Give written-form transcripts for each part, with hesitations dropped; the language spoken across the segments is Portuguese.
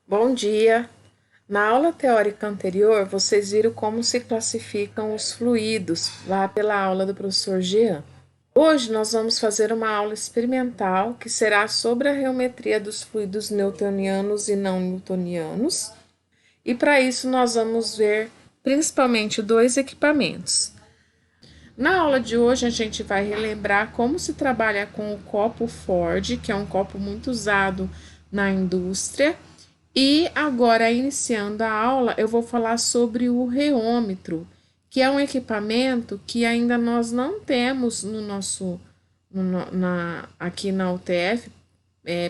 Bom dia! Na aula teórica anterior, vocês viram como se classificam os fluidos, lá pela aula do professor Jean. Hoje nós vamos fazer uma aula experimental que será sobre a geometria dos fluidos newtonianos e não newtonianos. E para isso nós vamos ver principalmente dois equipamentos. Na aula de hoje a gente vai relembrar como se trabalha com o copo Ford, que é um copo muito usado na indústria. E agora, iniciando a aula, eu vou falar sobre o reômetro, que é um equipamento que ainda nós não temos no nosso, aqui na UTF,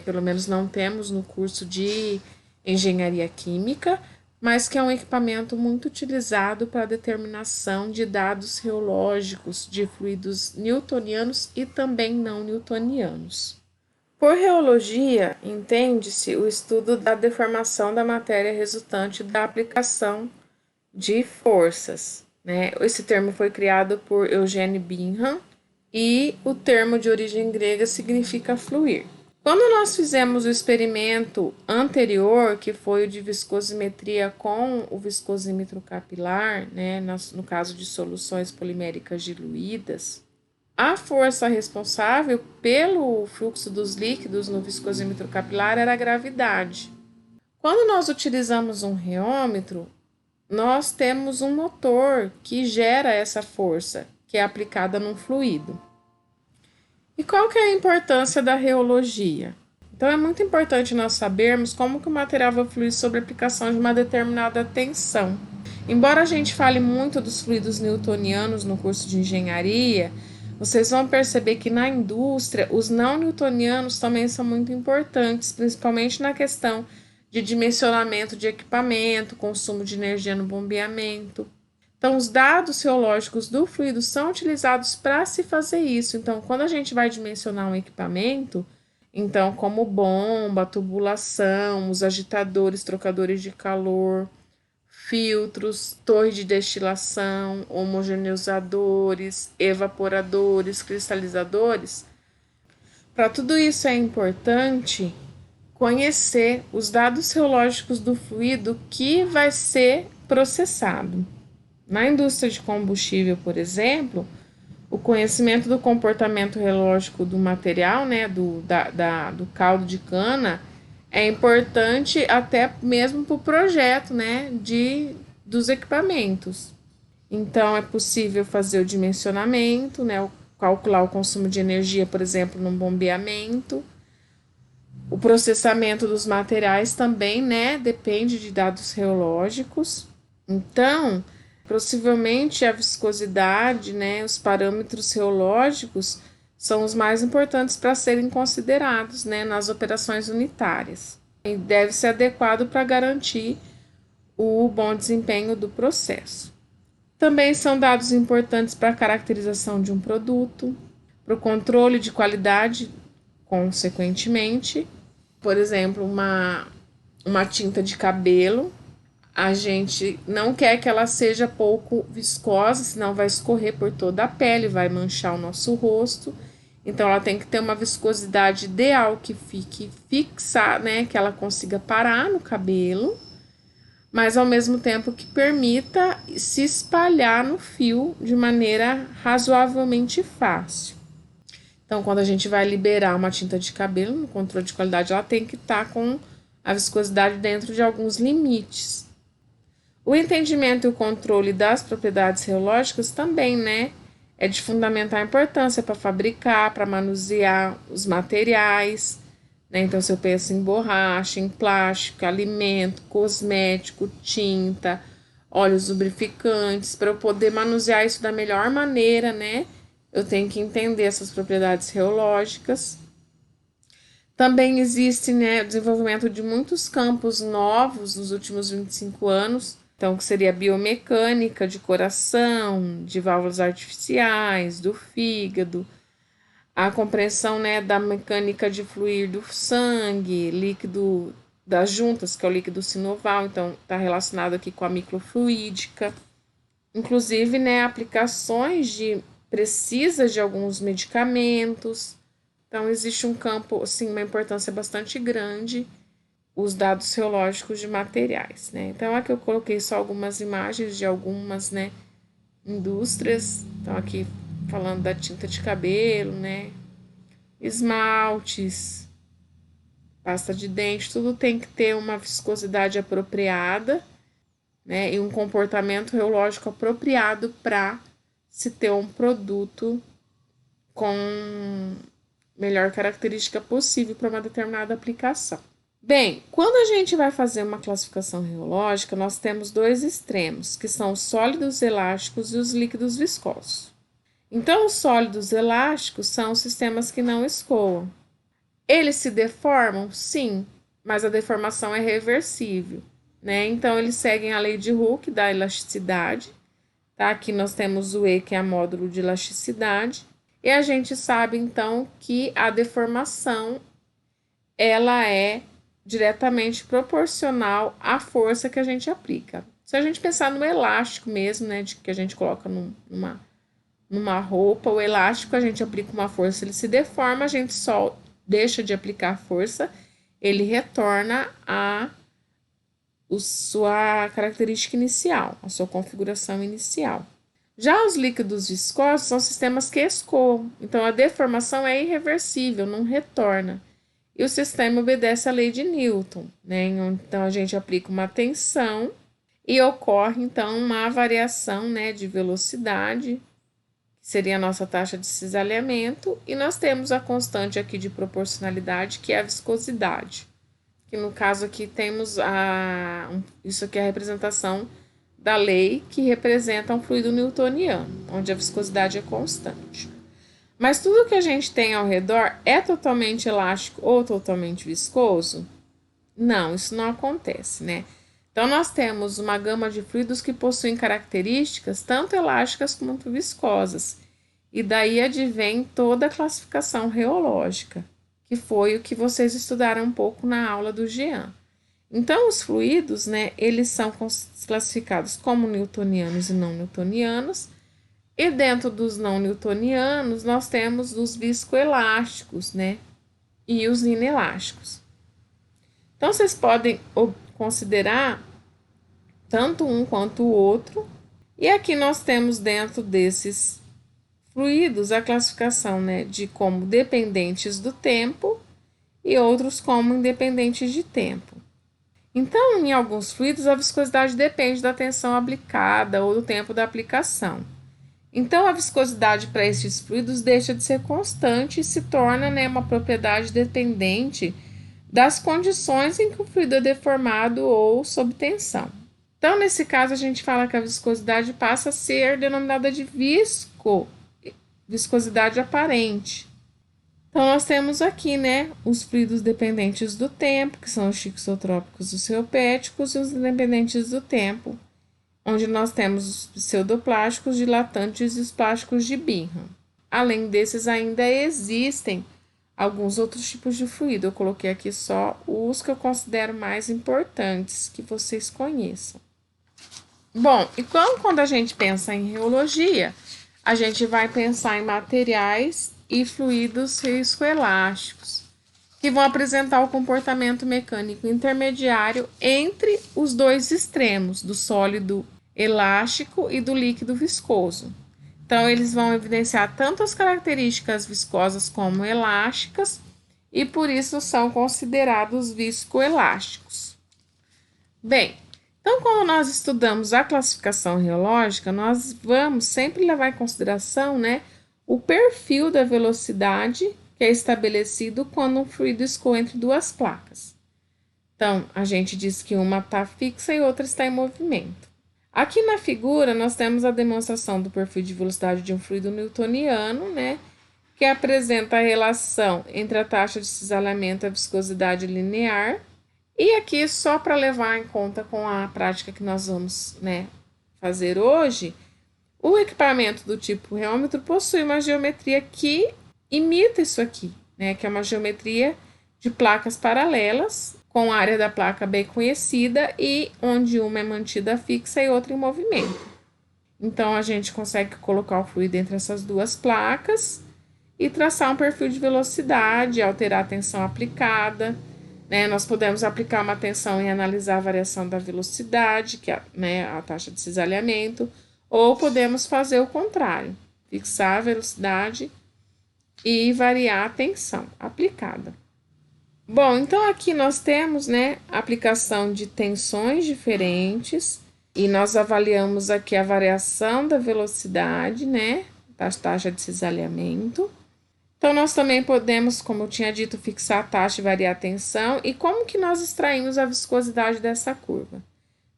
pelo menos não temos no curso de engenharia química, mas que é um equipamento muito utilizado para a determinação de dados reológicos de fluidos newtonianos e também não newtonianos. Por reologia, entende-se o estudo da deformação da matéria resultante da aplicação de forças, né? Esse termo foi criado por Eugene Bingham e o termo de origem grega significa fluir. Quando nós fizemos o experimento anterior, que foi o de viscosimetria com o viscosímetro capilar, né, no caso de soluções poliméricas diluídas, a força responsável pelo fluxo dos líquidos no viscosímetro capilar era a gravidade. Quando nós utilizamos um reômetro, nós temos um motor que gera essa força, que é aplicada num fluido. E qual que é a importância da reologia? Então é muito importante nós sabermos como que o material vai fluir sob a aplicação de uma determinada tensão. Embora a gente fale muito dos fluidos newtonianos no curso de engenharia, vocês vão perceber que na indústria os não newtonianos também são muito importantes, principalmente na questão de dimensionamento de equipamento, consumo de energia no bombeamento. Então, os dados geológicos do fluido são utilizados para se fazer isso. Então, quando a gente vai dimensionar um equipamento, então, como bomba, tubulação, os agitadores, trocadores de calor, filtros, torre de destilação, homogeneizadores, evaporadores, cristalizadores. Para tudo isso é importante conhecer os dados geológicos do fluido que vai ser processado. Na indústria de combustível, por exemplo, o conhecimento do comportamento geológico do material, né, do caldo de cana, é importante até mesmo para o projeto, né, dos equipamentos. Então, é possível fazer o dimensionamento, né, calcular o consumo de energia, por exemplo, num bombeamento. O processamento dos materiais também, né, depende de dados geológicos. Então, possivelmente a viscosidade, né, os parâmetros geológicos são os mais importantes para serem considerados, né, nas operações unitárias. E deve ser adequado para garantir o bom desempenho do processo. Também são dados importantes para a caracterização de um produto, para o controle de qualidade, consequentemente. Por exemplo, uma tinta de cabelo, a gente não quer que ela seja pouco viscosa, senão vai escorrer por toda a pele, vai manchar o nosso rosto. Então, ela tem que ter uma viscosidade ideal que fique fixa, né? Que ela consiga parar no cabelo, mas ao mesmo tempo que permita se espalhar no fio de maneira razoavelmente fácil. Então, quando a gente vai liberar uma tinta de cabelo no controle de qualidade, ela tem que estar com a viscosidade dentro de alguns limites. O entendimento e o controle das propriedades reológicas também, né, é de fundamental importância para fabricar, para manusear os materiais, né? Então, se eu penso em borracha, em plástico, alimento, cosmético, tinta, óleos lubrificantes, para eu poder manusear isso da melhor maneira, né, eu tenho que entender essas propriedades reológicas. Também existe, né, o desenvolvimento de muitos campos novos nos últimos 25 anos, então, que seria a biomecânica de coração, de válvulas artificiais, do fígado, a compreensão, né, da mecânica de fluir do sangue, líquido das juntas, que é o líquido sinoval, então está relacionado aqui com a microfluídica. Inclusive, né, aplicações precisas de alguns medicamentos. Então, existe um campo, assim, uma importância bastante grande os dados reológicos de materiais, né? Então, aqui eu coloquei só algumas imagens de algumas, né, indústrias. Então, aqui falando da tinta de cabelo, né, esmaltes, pasta de dente, tudo tem que ter uma viscosidade apropriada, né, e um comportamento reológico apropriado para se ter um produto com melhor característica possível para uma determinada aplicação. Bem, quando a gente vai fazer uma classificação reológica, nós temos dois extremos, que são os sólidos elásticos e os líquidos viscosos. Então, os sólidos elásticos são os sistemas que não escoam. Eles se deformam? Sim, mas a deformação é reversível, né? Então, eles seguem a lei de Hooke da elasticidade, tá? Aqui nós temos o E, que é a módulo de elasticidade, e a gente sabe, então, que a deformação, ela é diretamente proporcional à força que a gente aplica. Se a gente pensar no elástico mesmo, né, que a gente coloca numa roupa, o elástico a gente aplica uma força, ele se deforma, a gente só deixa de aplicar força, ele retorna a sua característica inicial, a sua configuração inicial. Já os líquidos viscosos são sistemas que escoam, então a deformação é irreversível, não retorna. E o sistema obedece à lei de Newton, né? Então a gente aplica uma tensão e ocorre então uma variação, né, de velocidade, que seria a nossa taxa de cisalhamento, e nós temos a constante aqui de proporcionalidade, que é a viscosidade. Que no caso aqui temos isso aqui é a representação da lei que representa um fluido newtoniano, onde a viscosidade é constante. Mas tudo que a gente tem ao redor é totalmente elástico ou totalmente viscoso? Não, isso não acontece, né? Então, nós temos uma gama de fluidos que possuem características tanto elásticas quanto viscosas. E daí advém toda a classificação reológica, que foi o que vocês estudaram um pouco na aula do Jean. Então, os fluidos, né, eles são classificados como newtonianos e não newtonianos. E dentro dos não newtonianos, nós temos os viscoelásticos, né? E os inelásticos. Então, vocês podem considerar tanto um quanto o outro. E aqui nós temos dentro desses fluidos a classificação, né, de como dependentes do tempo e outros como independentes de tempo. Então, em alguns fluidos, a viscosidade depende da tensão aplicada ou do tempo da aplicação. Então, a viscosidade para esses fluidos deixa de ser constante e se torna, né, uma propriedade dependente das condições em que o fluido é deformado ou sob tensão. Então, nesse caso, a gente fala que a viscosidade passa a ser denominada de viscosidade aparente. Então, nós temos aqui, né, os fluidos dependentes do tempo, que são os xixotrópicos e os reopéticos, e os independentes do tempo, onde nós temos os pseudoplásticos dilatantes e os plásticos de Bingham. Além desses, ainda existem alguns outros tipos de fluido. Eu coloquei aqui só os que eu considero mais importantes que vocês conheçam. Bom, e quando a gente pensa em reologia, a gente vai pensar em materiais e fluidos viscoelásticos, que vão apresentar o comportamento mecânico intermediário entre os dois extremos, do sólido elástico e do líquido viscoso. Então, eles vão evidenciar tanto as características viscosas como elásticas e por isso são considerados viscoelásticos. Bem, então quando nós estudamos a classificação reológica, nós vamos sempre levar em consideração, né, o perfil da velocidade que é estabelecido quando um fluido escoa entre duas placas. Então, a gente diz que uma está fixa e outra está em movimento. Aqui na figura, nós temos a demonstração do perfil de velocidade de um fluido newtoniano, né, que apresenta a relação entre a taxa de cisalhamento e a viscosidade linear. E aqui, só para levar em conta com a prática que nós vamos, né, fazer hoje, o equipamento do tipo reômetro possui uma geometria que imita isso aqui, né, que é uma geometria de placas paralelas, com a área da placa bem conhecida e onde uma é mantida fixa e outra em movimento. Então, a gente consegue colocar o fluido entre essas duas placas e traçar um perfil de velocidade, alterar a tensão aplicada, né, nós podemos aplicar uma tensão e analisar a variação da velocidade, que é, né, a taxa de cisalhamento, ou podemos fazer o contrário, fixar a velocidade e variar a tensão aplicada. Bom, então aqui nós temos, né, a aplicação de tensões diferentes e nós avaliamos aqui a variação da velocidade, né, da taxa de cisalhamento. Então, nós também podemos, como eu tinha dito, fixar a taxa e variar a tensão. E como que nós extraímos a viscosidade dessa curva?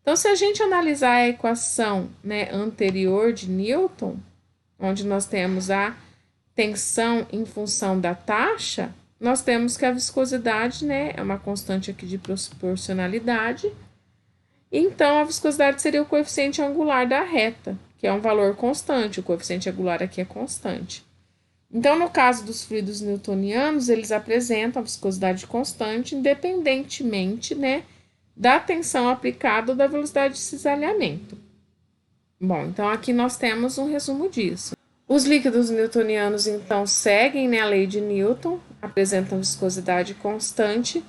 Então, se a gente analisar a equação, né, anterior de Newton, onde nós temos a tensão em função da taxa, nós temos que a viscosidade, né, é uma constante aqui de proporcionalidade. Então, a viscosidade seria o coeficiente angular da reta, que é um valor constante. O coeficiente angular aqui é constante. Então, no caso dos fluidos newtonianos, eles apresentam a viscosidade constante, independentemente, né, da tensão aplicada ou da velocidade de cisalhamento. Bom, então aqui nós temos um resumo disso. Os líquidos newtonianos, então, seguem, né, a lei de Newton, apresentam viscosidade constante,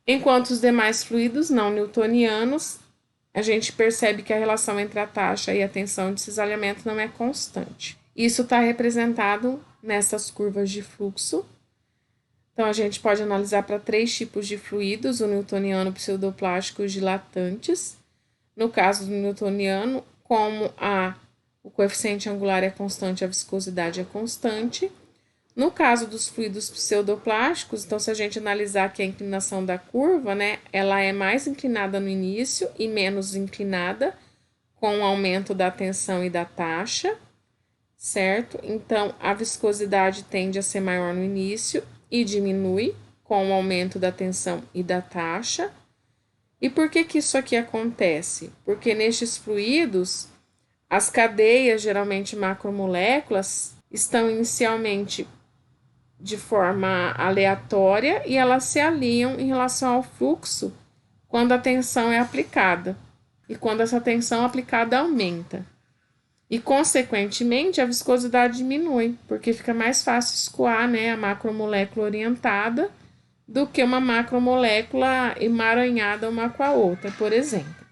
enquanto os demais fluidos não newtonianos, a gente percebe que a relação entre a taxa e a tensão de cisalhamento não é constante. Isso está representado nessas curvas de fluxo. Então, a gente pode analisar para 3 tipos de fluidos, o newtoniano, pseudoplástico e os dilatantes. No caso do newtoniano, como o coeficiente angular é constante, a viscosidade é constante. No caso dos fluidos pseudoplásticos, então, se a gente analisar aqui a inclinação da curva, né, ela é mais inclinada no início e menos inclinada com o aumento da tensão e da taxa, certo? Então, a viscosidade tende a ser maior no início e diminui com o aumento da tensão e da taxa. E por que que isso aqui acontece? Porque nestes fluidos, as cadeias, geralmente macromoléculas, estão inicialmente de forma aleatória e elas se alinham em relação ao fluxo quando a tensão é aplicada e quando essa tensão aplicada aumenta. E, consequentemente, a viscosidade diminui, porque fica mais fácil escoar, né, a macromolécula orientada do que uma macromolécula emaranhada uma com a outra, por exemplo.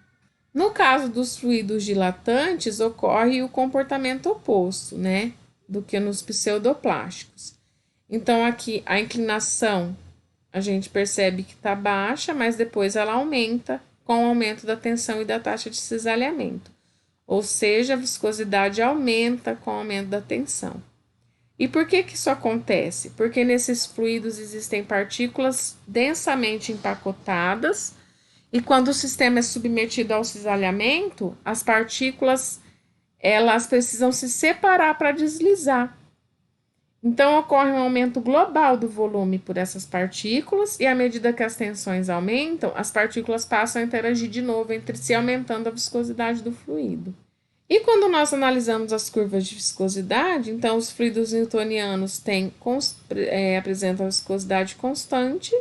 No caso dos fluidos dilatantes, ocorre o comportamento oposto, né, do que nos pseudoplásticos. Então, aqui a inclinação a gente percebe que está baixa, mas depois ela aumenta com o aumento da tensão e da taxa de cisalhamento. Ou seja, a viscosidade aumenta com o aumento da tensão. E por que que isso acontece? Porque nesses fluidos existem partículas densamente empacotadas e quando o sistema é submetido ao cisalhamento, as partículas elas precisam se separar para deslizar. Então, ocorre um aumento global do volume por essas partículas, e à medida que as tensões aumentam, as partículas passam a interagir de novo entre si, aumentando a viscosidade do fluido. E quando nós analisamos as curvas de viscosidade, então os fluidos newtonianos apresentam viscosidade constante,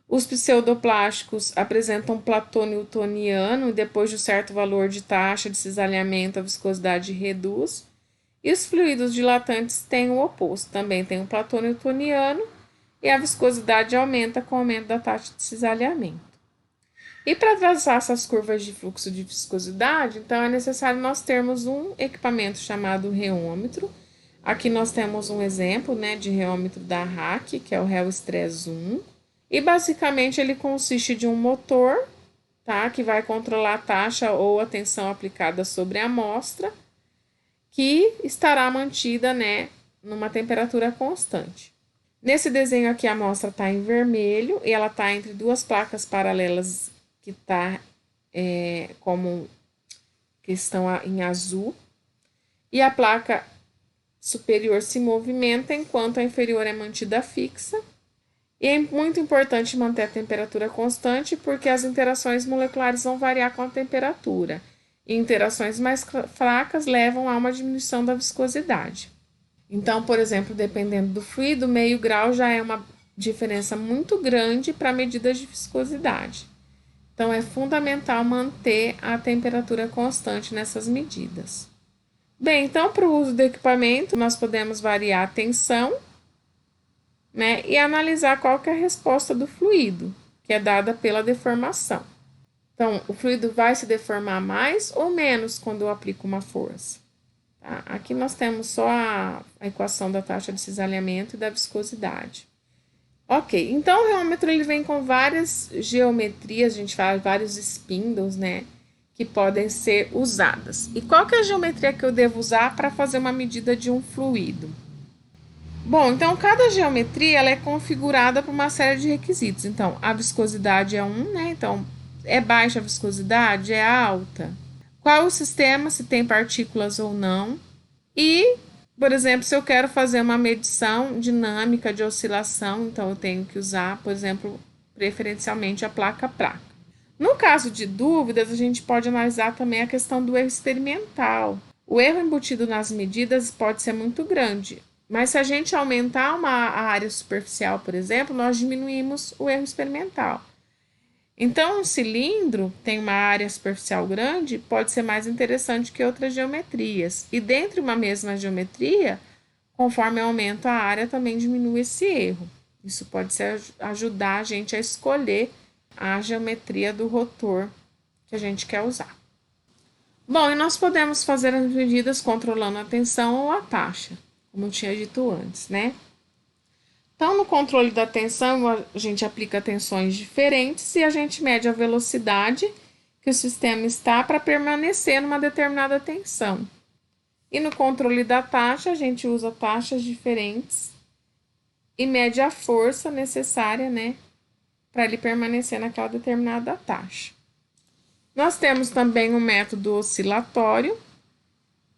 os pseudoplásticos apresentam platô newtoniano, e depois de um certo valor de taxa de cisalhamento, a viscosidade reduz. E os fluidos dilatantes têm o oposto, também tem um platô newtoniano e a viscosidade aumenta com o aumento da taxa de cisalhamento. E para traçar essas curvas de fluxo de viscosidade, então é necessário nós termos um equipamento chamado reômetro. Aqui nós temos um exemplo, né, de reômetro da RAC, que é o Reostress 1. E basicamente ele consiste de um motor, tá, que vai controlar a taxa ou a tensão aplicada sobre a amostra, que estará mantida, né, numa temperatura constante. Nesse desenho aqui a amostra está em vermelho e ela está entre duas placas paralelas que que estão em azul, e a placa superior se movimenta enquanto a inferior é mantida fixa. E é muito importante manter a temperatura constante porque as interações moleculares vão variar com a temperatura. E interações mais fracas levam a uma diminuição da viscosidade. Então, por exemplo, dependendo do fluido, meio grau já é uma diferença muito grande para medidas de viscosidade. Então, é fundamental manter a temperatura constante nessas medidas. Bem, então, para o uso do equipamento, nós podemos variar a tensão, né, e analisar qual que é a resposta do fluido. que é dada pela deformação. Então, o fluido vai se deformar mais ou menos quando eu aplico uma força. Tá? Aqui nós temos só a equação da taxa de cisalhamento e da viscosidade. Ok, então o reômetro ele vem com várias geometrias, a gente fala vários spindles, né? Que podem ser usadas. E qual que é a geometria que eu devo usar para fazer uma medida de um fluido? Bom, então cada geometria ela é configurada por uma série de requisitos. Então, a viscosidade é um, né? Então, é baixa a viscosidade? É alta? Qual o sistema, se tem partículas ou não? E, por exemplo, se eu quero fazer uma medição dinâmica de oscilação, então eu tenho que usar, por exemplo, preferencialmente a placa-praca. No caso de dúvidas, a gente pode analisar também a questão do erro experimental. O erro embutido nas medidas pode ser muito grande, mas se a gente aumentar a área superficial, por exemplo, nós diminuímos o erro experimental. Então, um cilindro tem uma área superficial grande, pode ser mais interessante que outras geometrias. E dentro de uma mesma geometria, conforme aumenta a área, também diminui esse erro. Isso pode ajudar a gente a escolher a geometria do rotor que a gente quer usar. Bom, e nós podemos fazer as medidas controlando a tensão ou a taxa, como eu tinha dito antes, né? Então, no controle da tensão, a gente aplica tensões diferentes e a gente mede a velocidade que o sistema está para permanecer numa determinada tensão. E no controle da taxa, a gente usa taxas diferentes e mede a força necessária, né, para ele permanecer naquela determinada taxa. Nós temos também o método oscilatório,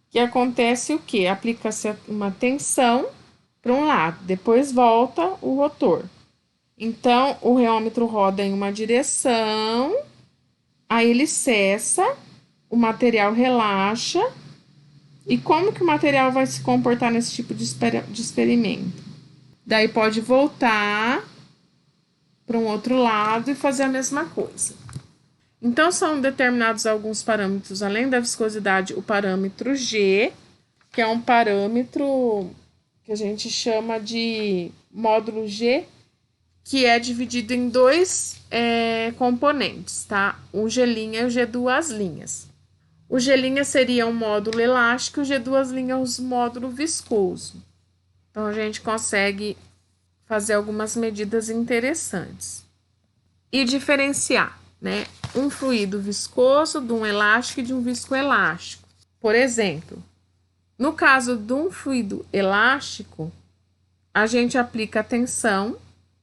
que acontece o quê? Aplica-se uma tensão para um lado, depois volta o rotor. Então, o reômetro roda em uma direção, aí ele cessa, o material relaxa. E como que o material vai se comportar nesse tipo de experimento? Daí pode voltar para um outro lado e fazer a mesma coisa. Então, são determinados alguns parâmetros, além da viscosidade, o parâmetro G, que é um parâmetro que a gente chama de módulo G, que é dividido em dois componentes, tá? O G' e o G duas linhas. O G' seria um módulo elástico e o G duas linhas o módulo viscoso. Então, a gente consegue fazer algumas medidas interessantes. E diferenciar, né? Um fluido viscoso de um elástico e de um viscoelástico. Por exemplo, no caso de um fluido elástico, a gente aplica a tensão,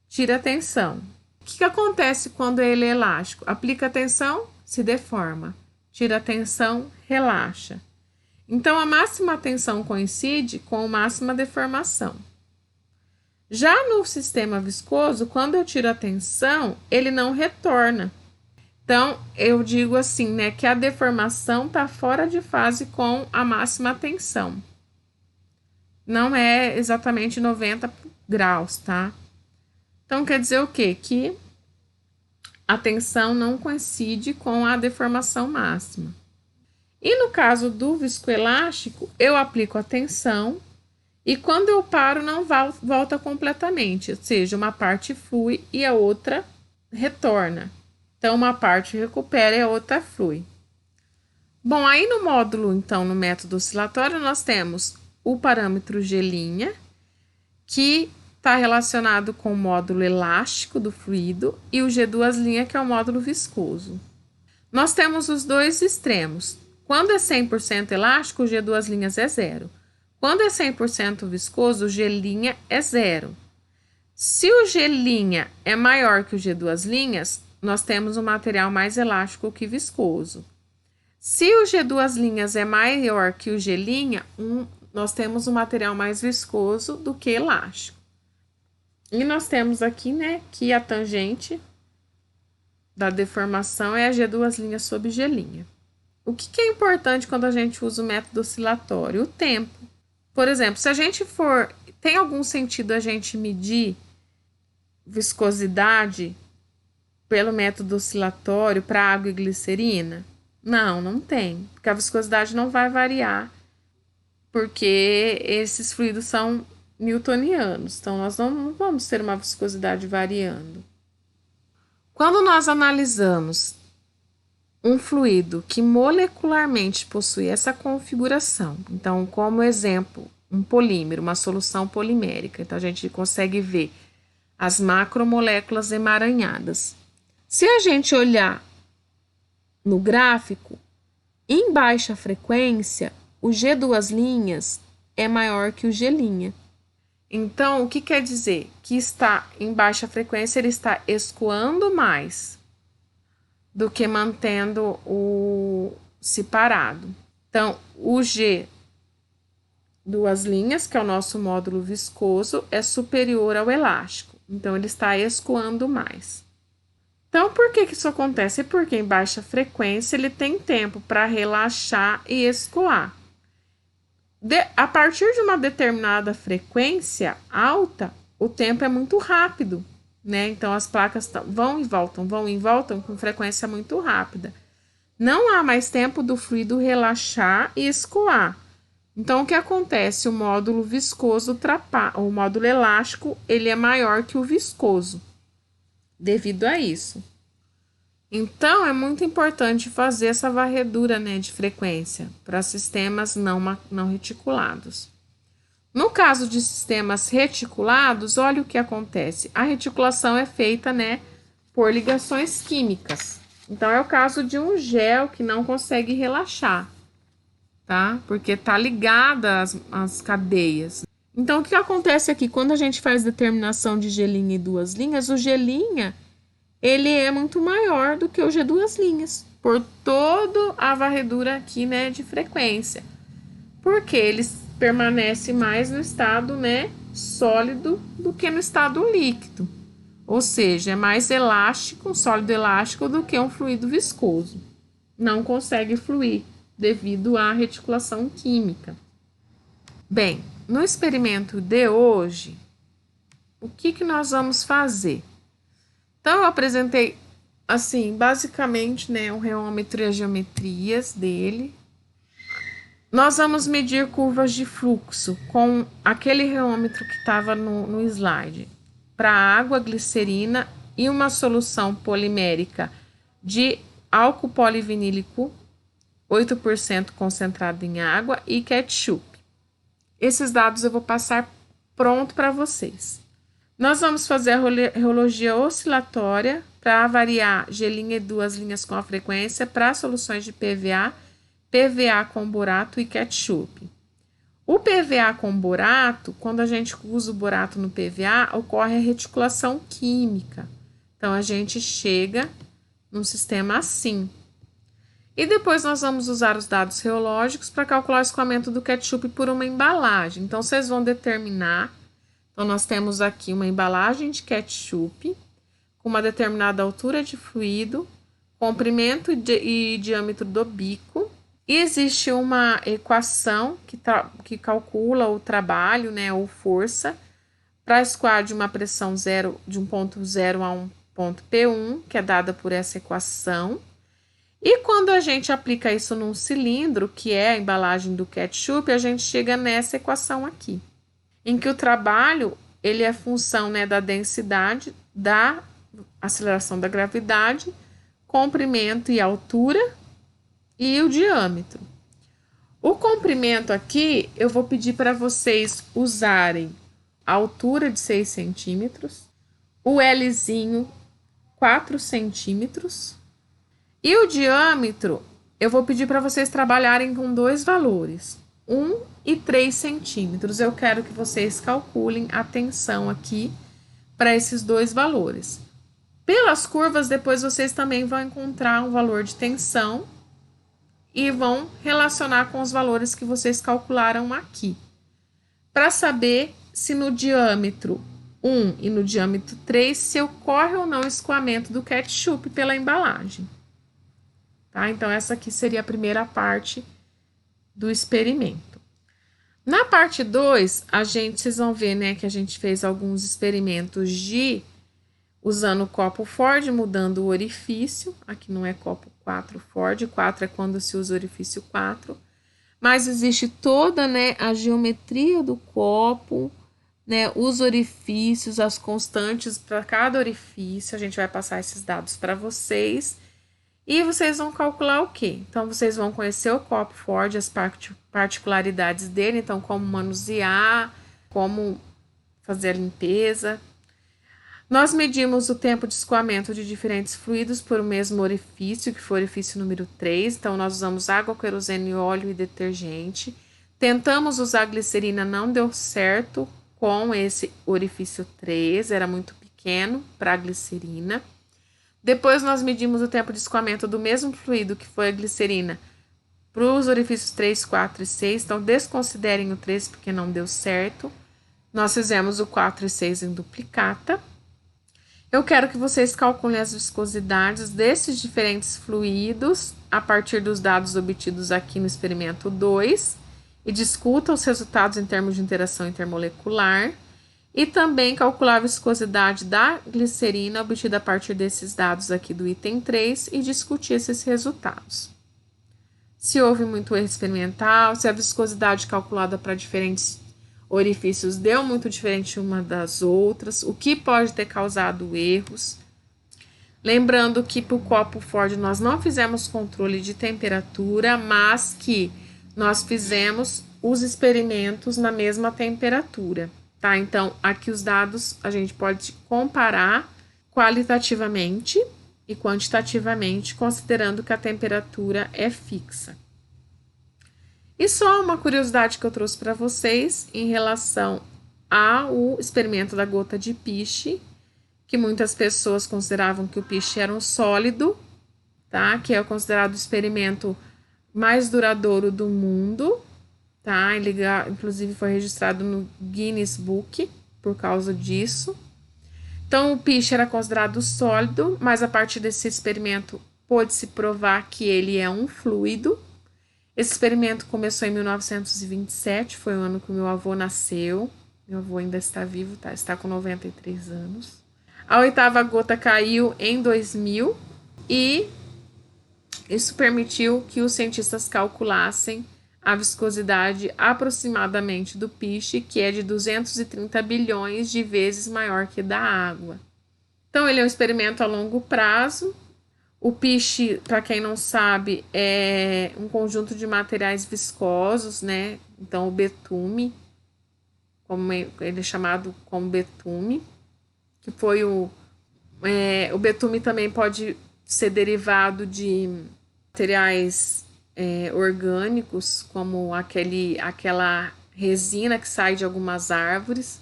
tira a tensão. O que acontece quando ele é elástico? Aplica a tensão, se deforma. Tira a tensão, relaxa. Então, a máxima tensão coincide com a máxima deformação. Já no sistema viscoso, quando eu tiro a tensão, ele não retorna. Então, eu digo assim, né, que a deformação está fora de fase com a máxima tensão. Não é exatamente 90 graus, tá? Então, quer dizer o quê? Que a tensão não coincide com a deformação máxima. E no caso do viscoelástico, eu aplico a tensão e quando eu paro não volta completamente, ou seja, uma parte flui e a outra retorna. Então, uma parte recupera e a outra flui. Bom, aí no módulo, então, no método oscilatório, nós temos o parâmetro G', que está relacionado com o módulo elástico do fluido, e o G duas linhas, que é o módulo viscoso. Nós temos os dois extremos. Quando é 100% elástico, o G duas linhas é zero. Quando é 100% viscoso, o G' é zero. Se o G' é maior que o G duas linhas, nós temos um material mais elástico que viscoso. Se o G duas linhas é maior que o G', nós temos um material mais viscoso do que elástico. E nós temos aqui, né, que a tangente da deformação é a G duas linhas sobre G'. O que é importante quando a gente usa o método oscilatório? O tempo. Por exemplo, se a gente for... Tem algum sentido a gente medir viscosidade pelo método oscilatório para água e glicerina? Não, não tem. Porque a viscosidade não vai variar. Porque esses fluidos são newtonianos. Então, nós não vamos ter uma viscosidade variando. Quando nós analisamos um fluido que molecularmente possui essa configuração, então, como exemplo, um polímero, uma solução polimérica, então a gente consegue ver as macromoléculas emaranhadas. Se a gente olhar no gráfico, em baixa frequência, o G duas linhas é maior que o G'. Então, o que quer dizer? Que está em baixa frequência, ele está escoando mais do que mantendo o separado. Então, o G duas linhas, que é o nosso módulo viscoso, é superior ao elástico. Então, ele está escoando mais. Então, por que isso acontece? Porque em baixa frequência ele tem tempo para relaxar e escoar. A partir de uma determinada frequência alta, o tempo é muito rápido, né? Então as placas vão e voltam com frequência muito rápida. Não há mais tempo do fluido relaxar e escoar. Então o que acontece? O módulo viscoso o módulo elástico, ele é maior que o viscoso, devido a isso. Então, é muito importante fazer essa varredura, né, de frequência para sistemas não reticulados. No caso de sistemas reticulados, olha o que acontece. A reticulação é feita, né, por ligações químicas. Então, é o caso de um gel que não consegue relaxar, tá? Porque tá ligada às cadeias. Então, o que acontece aqui? Quando a gente faz determinação de G' e duas linhas, o G' ele é muito maior do que o G duas linhas, por toda a varredura aqui, né, de frequência. Porque ele permanece mais no estado, né, sólido do que no estado líquido. Ou seja, é mais elástico, um sólido elástico do que um fluido viscoso. Não consegue fluir devido à reticulação química. Bem, no experimento de hoje, o que nós vamos fazer? Então, eu apresentei, assim, basicamente, né, o reômetro e as geometrias dele. Nós vamos medir curvas de fluxo com aquele reômetro que estava no slide para água, glicerina e uma solução polimérica de álcool polivinílico 8% concentrado em água e ketchup. Esses dados eu vou passar pronto para vocês. Nós vamos fazer a reologia oscilatória para variar G' e duas linhas com a frequência para soluções de PVA, PVA com borato e ketchup. O PVA com borato, quando a gente usa o borato no PVA, ocorre a reticulação química. Então, a gente chega num sistema assim. E depois nós vamos usar os dados reológicos para calcular o escoamento do ketchup por uma embalagem. Então, vocês vão determinar. Então, nós temos aqui uma embalagem de ketchup com uma determinada altura de fluido, comprimento e diâmetro do bico. E existe uma equação que calcula o trabalho, né, ou força, para escoar de uma pressão zero, de um ponto 0 a um ponto P1, que é dada por essa equação. E quando a gente aplica isso num cilindro, que é a embalagem do ketchup, a gente chega nessa equação aqui, em que o trabalho ele é função, né, da densidade, da aceleração da gravidade, comprimento e altura e o diâmetro. O comprimento aqui, eu vou pedir para vocês usarem a altura de 6 centímetros, o Lzinho 4 centímetros, e o diâmetro, eu vou pedir para vocês trabalharem com dois valores, 1 e 3 centímetros. Eu quero que vocês calculem a tensão aqui para esses dois valores. Pelas curvas, depois vocês também vão encontrar um valor de tensão e vão relacionar com os valores que vocês calcularam aqui. Para saber se no diâmetro 1 e no diâmetro 3, se ocorre ou não o escoamento do ketchup pela embalagem. Tá? Então, essa aqui seria a primeira parte do experimento. Na parte 2, vocês vão ver, né, que a gente fez alguns experimentos usando o copo Ford, mudando o orifício. Aqui não é copo 4 Ford, 4 é quando se usa o orifício 4. Mas existe toda, né, a geometria do copo, né, os orifícios, as constantes para cada orifício. A gente vai passar esses dados para vocês. E vocês vão calcular o quê? Então, vocês vão conhecer o copo Ford, as particularidades dele, então, como manusear, como fazer a limpeza. Nós medimos o tempo de escoamento de diferentes fluidos por o mesmo orifício, que foi o orifício número 3. Então, nós usamos água, querosene, óleo e detergente. Tentamos usar glicerina, não deu certo com esse orifício 3, era muito pequeno para a glicerina. Depois, nós medimos o tempo de escoamento do mesmo fluido, que foi a glicerina, para os orifícios 3, 4 e 6. Então, desconsiderem o 3, porque não deu certo. Nós fizemos o 4 e 6 em duplicata. Eu quero que vocês calculem as viscosidades desses diferentes fluidos a partir dos dados obtidos aqui no experimento 2 e discutam os resultados em termos de interação intermolecular e também calcular a viscosidade da glicerina obtida a partir desses dados aqui do item 3 e discutir esses resultados. Se houve muito erro experimental, se a viscosidade calculada para diferentes orifícios deu muito diferente uma das outras, o que pode ter causado erros. Lembrando que para o copo Ford nós não fizemos controle de temperatura, mas que nós fizemos os experimentos na mesma temperatura, tá? Então, aqui os dados a gente pode comparar qualitativamente e quantitativamente, considerando que a temperatura é fixa. E só uma curiosidade que eu trouxe para vocês em relação ao experimento da gota de piche, que muitas pessoas consideravam que o piche era um sólido, tá? Que é considerado o experimento mais duradouro do mundo, tá? Ele, inclusive, foi registrado no Guinness Book por causa disso. Então, o piche era considerado sólido, mas a partir desse experimento pôde-se provar que ele é um fluido. Esse experimento começou em 1927, foi o ano que o meu avô nasceu. Meu avô ainda está vivo, tá? Está com 93 anos. A 8ª gota caiu em 2000 e isso permitiu que os cientistas calculassem a viscosidade aproximadamente do piche, que é de 230 bilhões de vezes maior que da água. Então, ele é um experimento a longo prazo. O piche, para quem não sabe, é um conjunto de materiais viscosos, né? Então, o betume, como ele é chamado como betume, que foi o betume também pode ser derivado de materiais orgânicos, como aquela resina que sai de algumas árvores.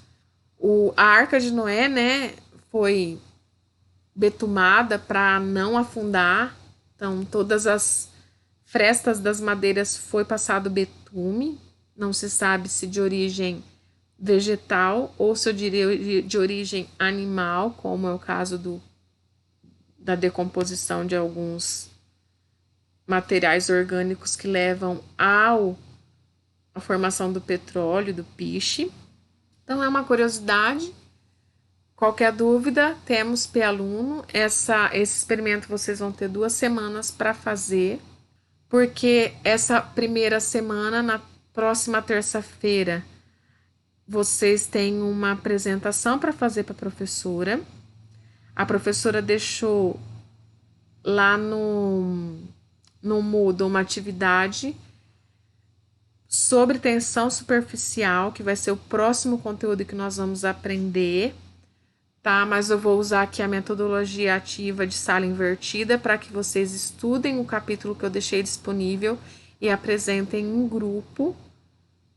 A Arca de Noé, né, foi betumada para não afundar. Então, todas as frestas das madeiras foi passado betume. Não se sabe se de origem vegetal ou se de origem animal, como é o caso da decomposição de alguns materiais orgânicos que levam à formação do petróleo, do piche. Então, é uma curiosidade. Qualquer dúvida, temos P-Aluno. Esse experimento vocês vão ter 2 semanas para fazer, porque essa primeira semana, na próxima terça-feira, vocês têm uma apresentação para fazer para a professora. A professora deixou lá no Moodle uma atividade sobre tensão superficial, que vai ser o próximo conteúdo que nós vamos aprender. Tá, mas eu vou usar aqui a metodologia ativa de sala invertida para que vocês estudem o capítulo que eu deixei disponível e apresentem em grupo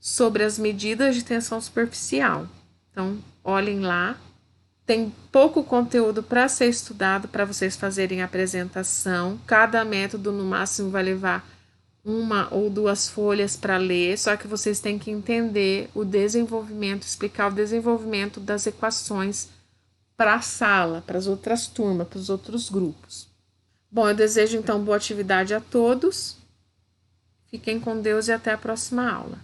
sobre as medidas de tensão superficial. Então, olhem lá. Tem pouco conteúdo para ser estudado para vocês fazerem a apresentação. Cada método, no máximo, vai levar 1 ou 2 folhas para ler, só que vocês têm que entender o desenvolvimento, explicar o desenvolvimento das equações para a sala, para as outras turmas, para os outros grupos. Bom, eu desejo então boa atividade a todos. Fiquem com Deus e até a próxima aula.